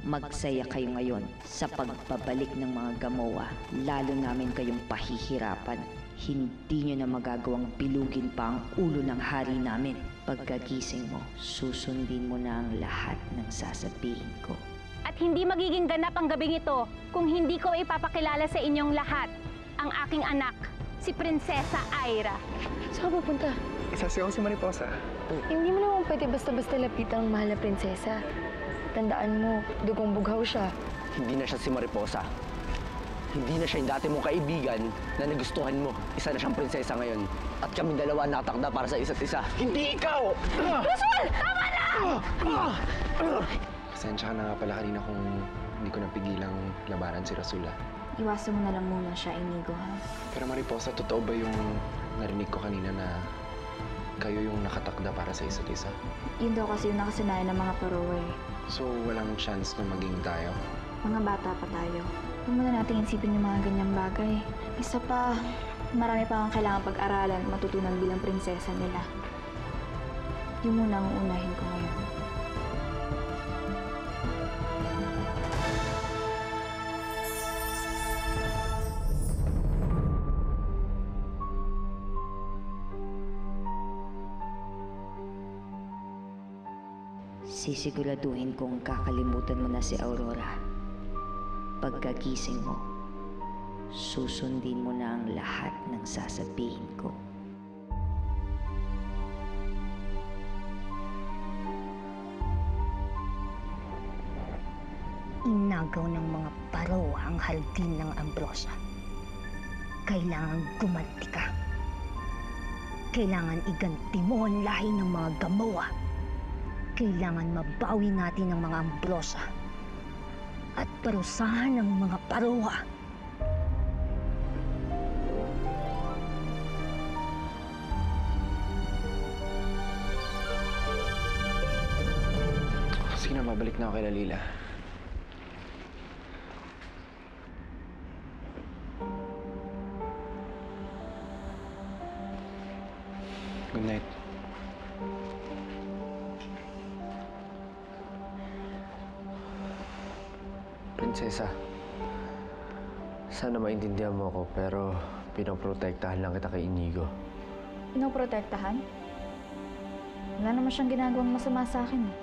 Magsaya kayo ngayon sa pagbabalik ng mga Gamoa. Lalo namin kayong pahihirapan. Hindi nyo na magagawang bilugin pa ang ulo ng hari namin. Pagkagising mo, susundin mo na ang lahat ng sasabihin ko. At hindi magiging ganap ang gabing ito kung hindi ko ipapakilala sa inyong lahat ang aking anak, si Prinsesa Aira. Saan ka pupunta? Isasigaw si Mariposa. Hindi mo naman pwede basta-basta lapitan ang mahal na prinsesa. Tandaan mo, dugong bughaw siya. Hindi na siya si Mariposa. Hindi na siya yung dati mong kaibigan na nagustuhan mo. Isa na siyang prinsesa ngayon. At kami dalawa natakda para sa isa't isa. Hindi ikaw! Rasul! Tama na! Pasensya ka na nga pala kanina kung hindi ko napigilang labanan si Rasul. Iwasan mo na lang muna siya, Inigo, ha? Pero Mariposa, totoo ba yung narinig ko kanina na kayo yung nakatakda para sa isa't isa? Yun daw kasi yung nakasanayan ng mga Paroa eh. So, walang chance na maging tayo? Mga bata pa tayo. Huwag muna natin isipin yung mga ganyang bagay. Isa pa, marami pa ang kailangan pag-aralan at matutunan bilang prinsesa nila. Yun muna ang unahin ko ngayon. Sisiguraduhin kong kakalimutan mo na si Aurora. Pagkagising mo, susundin mo na ang lahat ng sasabihin ko. Inagaw ng mga Paroa ang hardin ng Ambrosia. Kailangan gumanti ka. Kailangan iganti mo ang lahi ng mga Gamoa. Kailangan mabawi natin ang mga Ambrosia at parusahan ang mga Paroa. Sige na, babalik na ako kay Lalila. Good night. Prinsesa, sana maintindihan mo ako pero pinoprotektahan lang kita kay Inigo. Pinoprotektahan? Wala naman siyang ginagawang masama sa akin eh.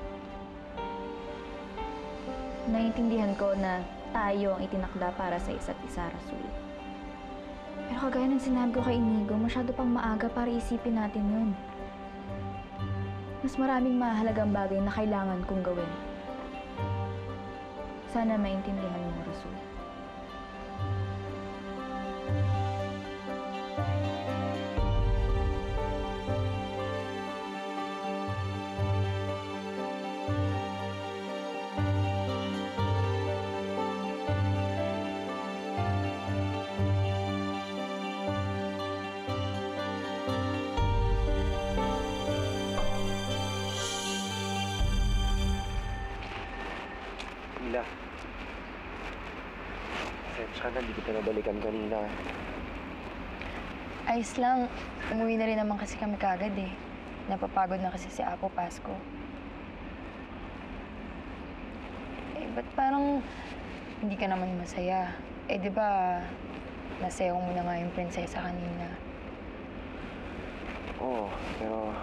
Naiintindihan ko na tayo ang itinakda para sa isa't isa, Rasul. Pero kagaya ng sinabi ko kay Inigo, masyado pang maaga para isipin natin yun. Mas maraming mahalagang bagay na kailangan kong gawin. Sana maintindihan mo, Rasul. Lila. Pasensya na, hindi kita nabalikan kanina. Ayos lang. Umuwi na rin naman kasi kami kagad eh. Napapagod na kasi si Apo Pasko. Eh, ba't parang hindi ka naman masaya? Eh, di ba, nasayaw mo na nga yung prinsesa kanina. Oo, pero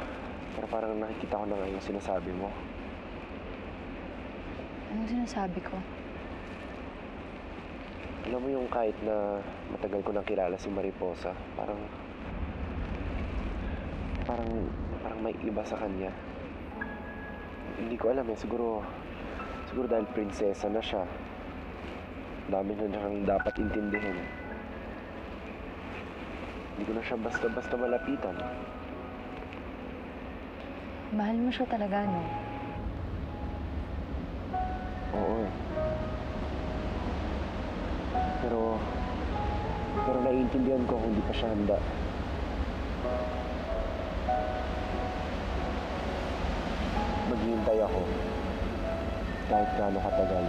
parang nakikita ko na nga yung sinasabi mo. Anong sinasabi ko? Alam mo yung kahit na matagal ko nang kilala si Mariposa, parang may iba sa kanya. Hindi ko alam eh, siguro dahil prinsesa na siya. Dami na siyang dapat intindihin. Hindi ko na siya basta-basta malapitan. Mahal mo siya talaga, no? Oo eh. Pero naiintindihan ko kung hindi pa siya handa. Maghihintay ako kahit gaano katagal.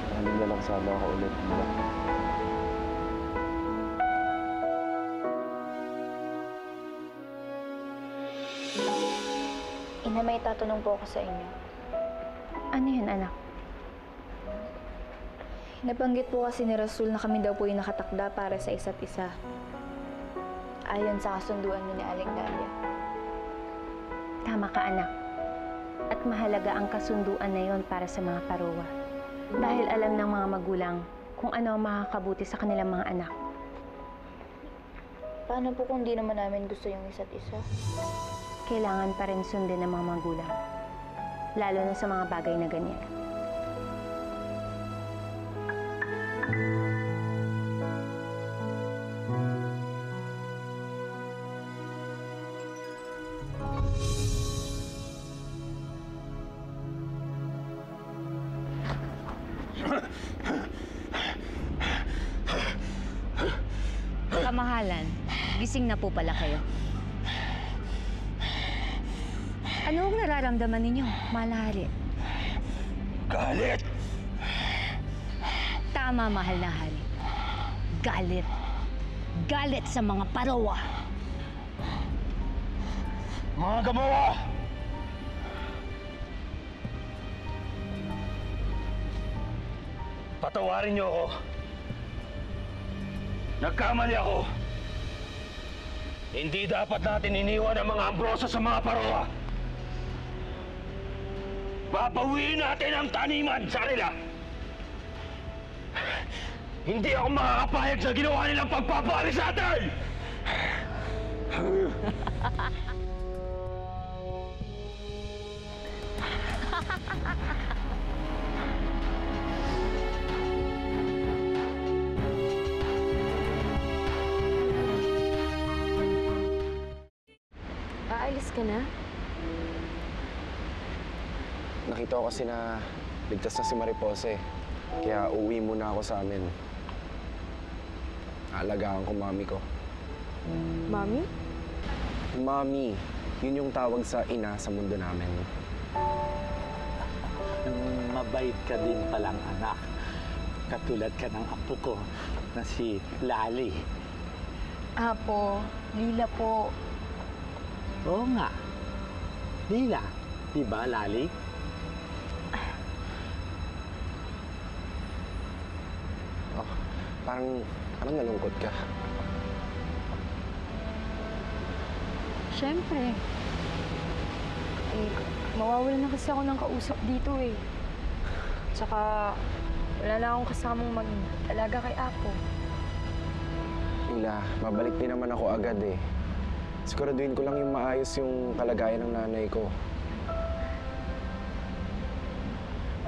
Mahalin na lang sana ako ulit nila. Ina, may tatanong po ako sa inyo. Ano yun, anak? Nabanggit po kasi ni Rasul na kami daw po yung nakatakda para sa isa't isa. Ayon sa kasunduan niya ni Aling Dalia. Tama ka, anak. At mahalaga ang kasunduan na yon para sa mga Parowa. Dahil alam ng mga magulang kung ano ang makakabuti sa kanilang mga anak. Paano po kung di naman namin gusto yung isa't isa? Kailangan pa rin sundin ng mga magulang. Lalo na sa mga bagay na ganyan. Kamahalan, gising na po pala kayo. Ano ang nararamdaman ninyo, mahal na hari? Galit! Tama, mahal na hari. Galit. Galit sa mga Parowa. Mga Gamowa! Patawarin niyo ako. Nagkamali ako. Hindi dapat natin iniwan ang mga Ambroso sa mga Parowa. Babawiin natin ang taniman sa kanila. Hindi ako makakapayag sa ginawa nilang pagpapaalis sa atin! Aalis ka na? Nakita ko kasi na ligtas na si Mariposa eh. Kaya uwi muna ako sa amin. Aalagaan ko mami ko. Mami? Mami, yun yung tawag sa ina sa mundo namin. Mabait ka din palang anak. Katulad ka ng apo ko na si Lali. Apo, Lila po. Oo nga. Lila, di ba Lali? Oh, parang nalungkot ka. Siyempre. Mawawala na kasi ako ng kausap dito eh. Tsaka, wala na akong kasamang mag-alaga kay Apo. Lila, babalik din naman ako agad eh. Siguraduhin ko lang yung maayos yung kalagayan ng nanay ko.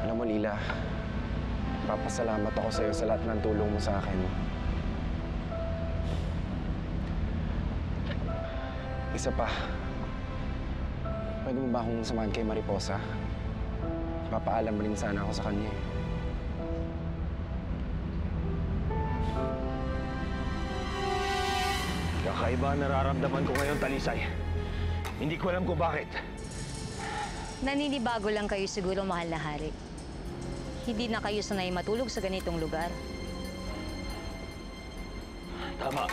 Alam mo, Lila, papasalamat ako sa'yo sa lahat ng tulong mo sa akin. Isa pa, pwede mo ba akong samahan kay Mariposa? Papaalam rin sana ako sa kanya eh. Kakaiba ang nararamdaman ko ngayon, Talisay. Hindi ko alam kung bakit. Naninibago lang kayo siguro, mahal na hari. Hindi na kayo sanay matulog sa ganitong lugar. Tama.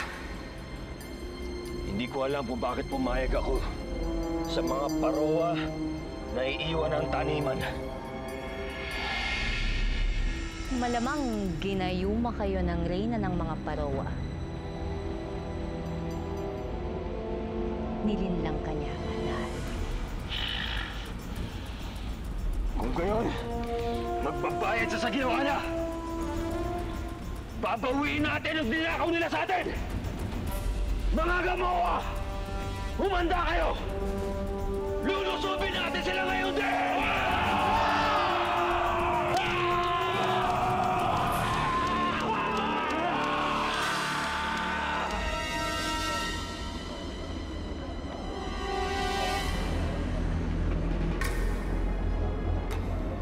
Hindi ko alam kung bakit pumayag ako sa mga Parowa na iiwan ang taniman. Malamang ginayuma kayo ng reyna ng mga Parowa. Nilinlang kanya, mahal. Kung gayon, magbabayad sa ginawa niya. Babawiin natin ang ninakaw nila sa atin! Mga Gamowa! Humanda kayo! Lulusubin natin sila ngayon din!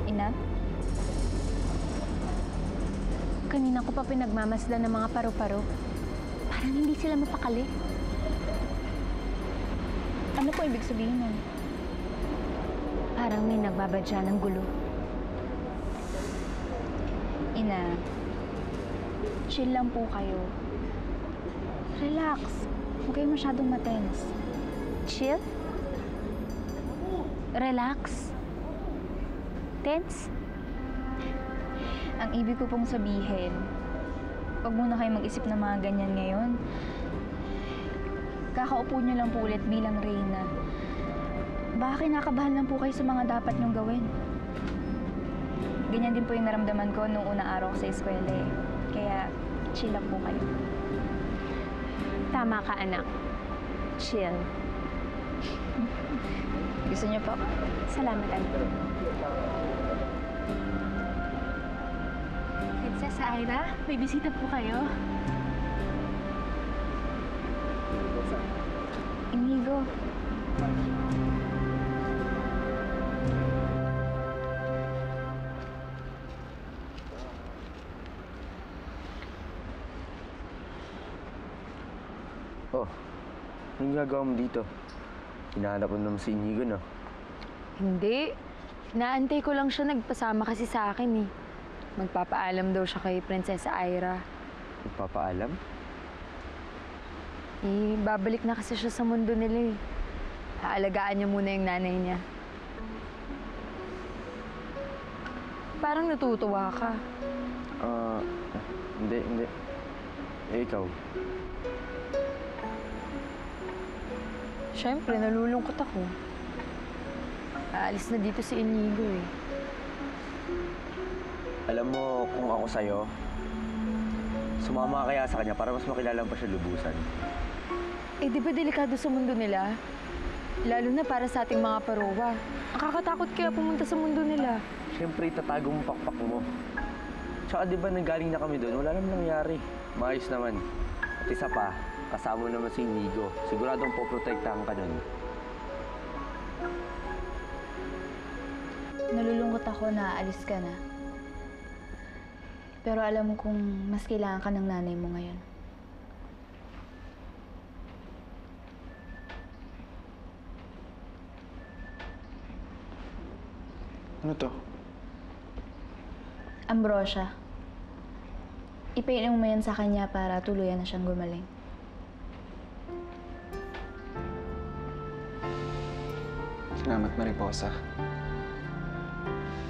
Ina? Kanina ko pa pinagmamasdan ng mga paro-paro. Parang hindi sila mapakali. Ano po ibig sabihin nun? Parang may nagbabadya ng gulo. Ina, chill lang po kayo. Relax. Huwag kayo masyadong matense. Chill? Relax? Tense? Ang ibig ko pong sabihin, huwag muna kayo mag-isip ng mga ganyan ngayon. Kakaupo niyo lang po ulit bilang reyna. Baka kinakabahan lang po kayo sa mga dapat niyong gawin. Ganyan din po yung naramdaman ko nung unang araw ko sa eskwela eh. Kaya, chill lang po kayo. Tama ka, anak. Chill. Gusto niyo po? Salamat, anak. Princess Aira, may bisita po kayo. Inigo. Oh, anong gagawa mo dito? Hinahanap mo naman si Inigo, no? Hindi. Naantay ko lang siya. Nagpasama kasi sa akin eh. Magpapaalam daw siya kay Prinsesa Aira. Magpapaalam? Eh, babalik na kasi siya sa mundo nila eh. Haalagaan niya muna yung nanay niya. Parang natutuwa ka. Hindi. Eh, ikaw? Siyempre, nalulungkot ako. Aalis na dito si Inigo eh. Alam mo, kung ako sa'yo, sumama ka kaya sa kanya para mas makilala pa siya lubusan. Eh, di ba delikado sa mundo nila? Lalo na para sa ating mga parowa. Ang kakatakot kaya pumunta sa mundo nila. Siyempre, itatago mo pakpak mo. Tsaka di ba nanggaling na kami doon, wala naman nangyari. Maayos naman. At isa pa, kasama naman si Inigo. Siguradong poprotektahan ka nun. Nalulungkot ako na aalis ka na. Pero alam kong mas kailangan ka ng nanay mo ngayon. Ano to? Ambrosia. Ipainom mo yan sa kanya para tuluyan na siyang gumaling. Salamat, Mariposa.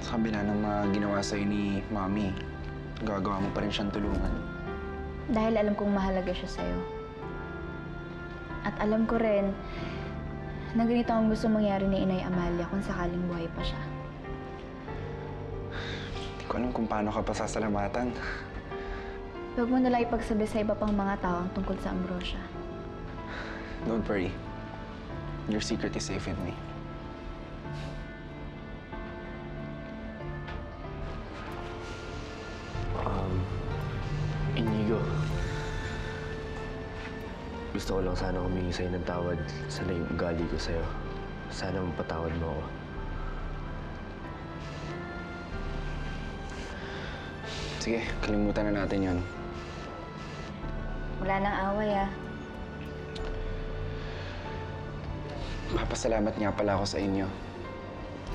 Sa kabila ng mga ginawa sa'yo ni Mami, gagawa mo pa rin siyang tulungan. Dahil alam kong mahalaga siya sa'yo. At alam ko rin na ganito ang gusto mangyari ni Inay Amalia kung sakaling buhay pa siya. Hindi ko alam kung paano ka pasasalamatan. Huwag mo nalang ipagsabi sa iba pang mga tao ang tungkol sa Ambrosia. Don't worry. Your secret is safe with me. Inigo. Gusto ko lang sana humingi sa'yo ng tawad sa na yung ugali ko sa'yo. Sana mapatawad mo ako. Sige, kalimutan na natin yon. Wala nang away ah. Papasalamat nga pala ako sa inyo.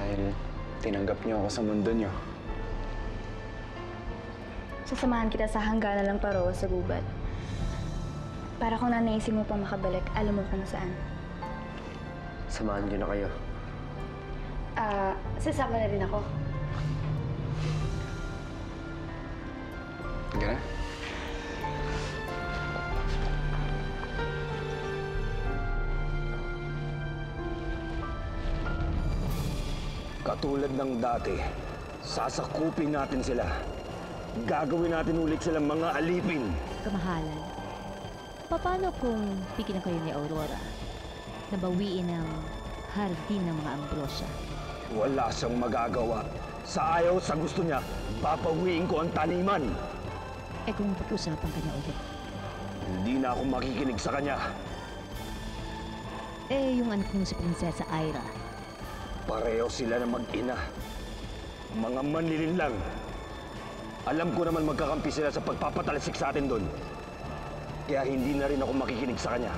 Dahil tinanggap niyo ako sa mundo niyo. Sasamahan kita sa hangganan ng Parowa sa gubat. Para kung nanaisip mo pa makabalik, alam mo kung saan. Samahan niyo na kayo. Sasama na rin ako. Sige na. Katulad ng dati, sasakupin natin sila. Gagawin natin ulit silang mga alipin. Kamahalan, paano kung bigyan kayo ni Aurora na bawiin ang hardin ng mga Ambrosia? Wala siyang magagawa. Sa ayaw sa gusto niya, papawiin ko ang taniman. Eh kung pag-usapan ka niya ulit? Hindi na ako makikinig sa kanya. Eh, yung anak mo si Prinsesa Aira. Pareho sila na mag-ina. Mga manlilin lang. Alam ko naman magkakampi sila sa pagpapatalasik sa atin doon. Kaya hindi na rin ako makikinig sa kanya.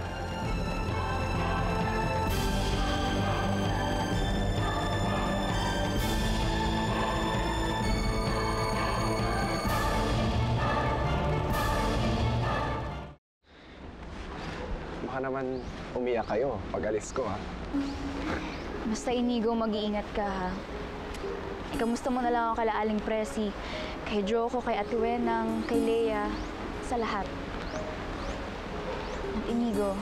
Baka naman umiyak kayo pag alis ko, ha? Basta Inigo, mag-iingat ka ha. Kamusta mo na lang ako kay Aling Presi, kay Joko, kay Ate Wenang, kay Lea, sa lahat. At Inigo,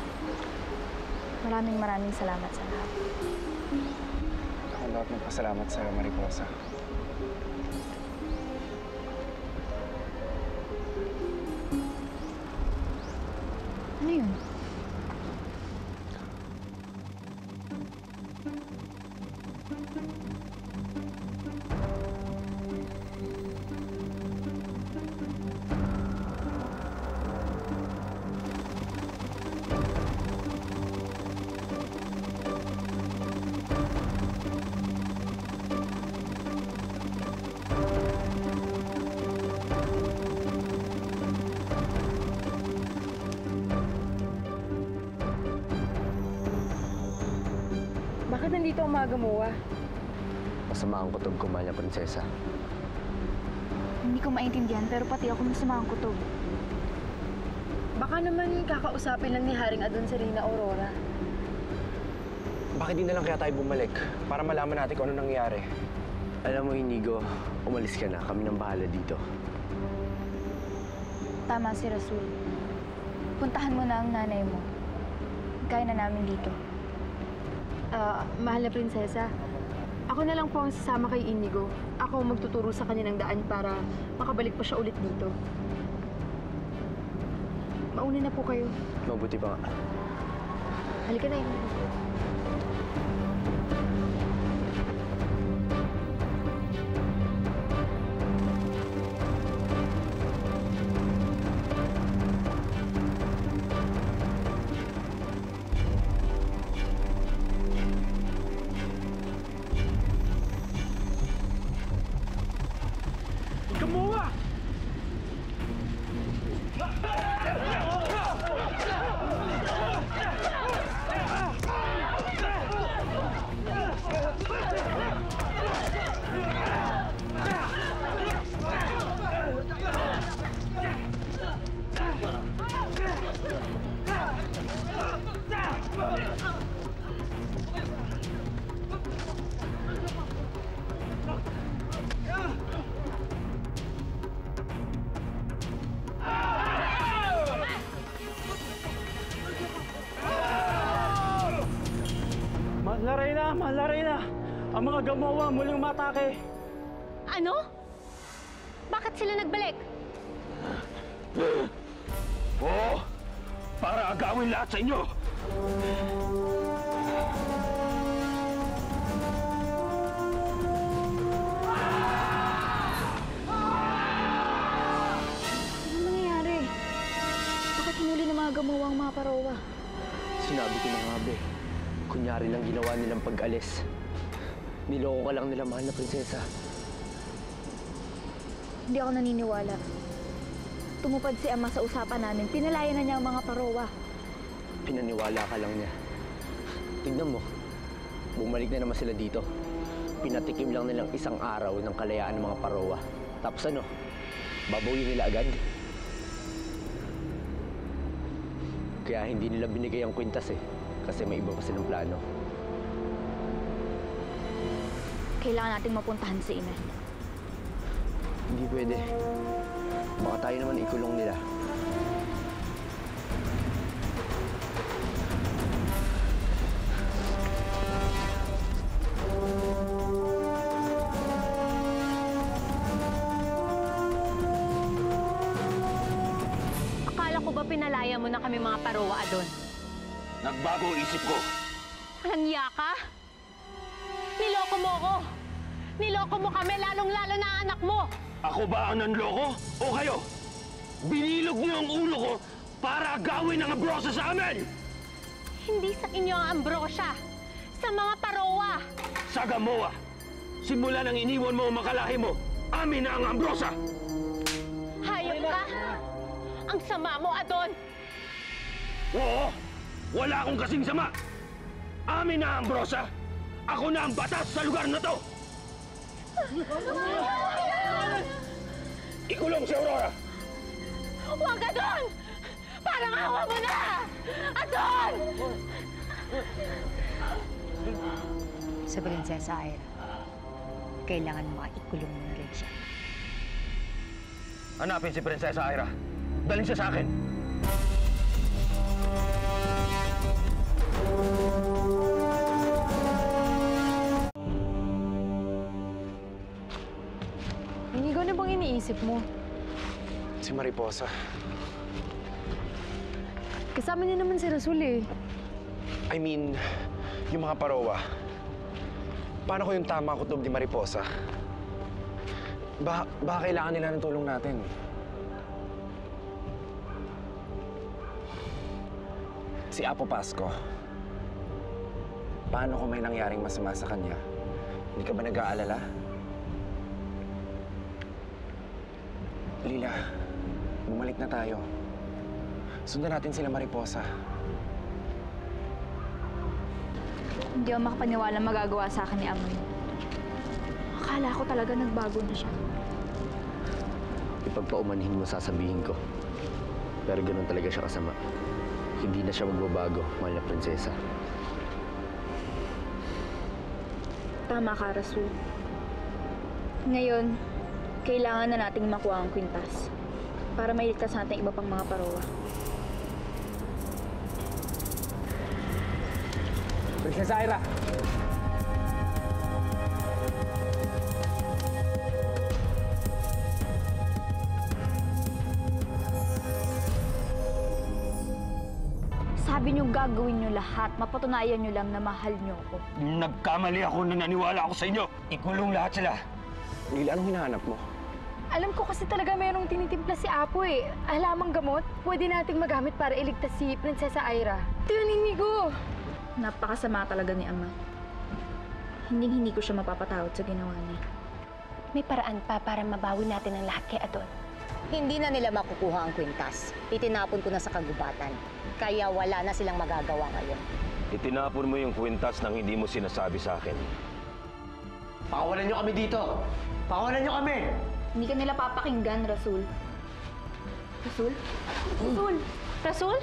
maraming salamat sa lahat. Ako dapat magpasalamat sa'yo, Mariposa. Ano yun? Bakit nandito ang mga gamuwa? Masama ang kutob ko, mahal na prinsesa. Hindi ko maintindihan pero pati ako masama ang kutob. Baka naman kakausapin lang ni Haring Adon si Reyna Aurora. Bakit di na lang kaya tayo bumalik para malaman natin kung ano nangyari? Alam mo, Inigo, umalis ka na. Kami nang bahala dito. Tama si Rasul. Puntahan mo na ang nanay mo. Kaya na namin dito. Mahal na prinsesa, ako na lang po ang sasama kay Inigo. Ako ang magtuturo sa kanya ng daan para makabalik pa siya ulit dito. Mauna na po kayo. Mabuti pa nga. Halika na, Inigo. Gamuwa! Mahal na Reyna! Ang mga gamuwa muling umatake! Ano? Bakit sila nagbalik? Oo! Para agawin lahat sa inyo! Ano nangyayari? Bakit hinuli ng mga gamuwa ang mga parowa? Sinabi ko na nga, be. Kunyari lang ginawa nilang pag-alis. Niloko ka lang nila, mahal na prinsesa. Hindi ako naniniwala. Tumupad si Ama sa usapan namin. Pinalaya na niya ang mga parowa. Pinaniwala ka lang niya. Tingnan mo, bumalik na naman sila dito. Pinatikim lang nilang isang araw ng kalayaan ng mga parowa. Tapos ano, babawi nila agad. Kaya hindi nila binigay ang kwintas eh. Kasi may iba pa silang plano. Kailangan nating mapuntahan si Ina. Hindi pwede. Baka tayo naman ikulong nila. Akala ko ba pinalaya mo na kami mga parowa doon? Nagbago ang isip ko. Walang iya ka? Niloko mo ko! Niloko mo kami, lalong-lalo na ang anak mo! Ako ba ang nanloko? O kayo? Binilog niyo ang ulo ko para agawin ang abrosa sa amin! Hindi sa inyo ang ambrosya! Sa mga parowa! Sa Gamoa, simula nang iniwan mo ang makalahi mo, amin na ang ambrosa! Hayop ka! Ang sama mo, Adon! Oo! Wala akong kasing sama! Amin na ang ambrosa! Ako na ang batas sa lugar na to! Ikulong si Aurora! Huwag, Adon! Parang awa mo na! Adon! Sa Prinsesa Aira, kailangan maikulong mo na rin siya. Hanapin si Prinsesa Ira. Dalhin siya sa akin. Inigo, ano bang iniisip mo? Si Mariposa. Kasama niya naman si Rasul eh. I mean, yung mga parowa. Paano ko yung tama kutob ni Mariposa? Baka kailangan nila ng tulong natin. Si Apo Pasco. Paano kung may nangyaring masama sa kanya? Hindi ka ba nag-aalala? Lila, bumalik na tayo. Sundan natin sila Mariposa. Hindi ako makapaniwala magagawa sa akin ni Amoy. Akala ko talaga nagbago na siya. Ipagpaumanhin mo sasabihin ko. Pero ganun talaga siya kasama. Hindi na siya magbabago, mahal na prinsesa. Tama ka, Rasul. Ngayon, kailangan na nating makuha ang kwintas para mailigtas natin iba pang mga parowa. Prinsesa Ira! Sabi niyo gagawin niyo lahat, mapatunayan niyo lang na mahal niyo ako. Nagkamali ako na naniwala ako sa inyo. Ikulong lahat sila. Lila, anong hinahanap mo? Alam ko kasi talaga mayroong tinitimpla si Apo eh. Alamang gamot, pwede nating magamit para iligtas si Prinsesa Ira. Ito yun, Inigo! Napakasama talaga ni Ama. Hindi ko siya mapapatawad sa ginawa niya. May paraan pa para mabawi natin ang lahat kay Adon. Hindi na nila makukuha ang kwintas. Itinapon ko na sa kagubatan. Kaya wala na silang magagawa ngayon. Itinapon mo yung kwintas nang hindi mo sinasabi sa akin. Pakawalan niyo kami dito! Pakawalan niyo kami! Hindi ka nila papakinggan, Rasul. Rasul? Rasul? Rasul?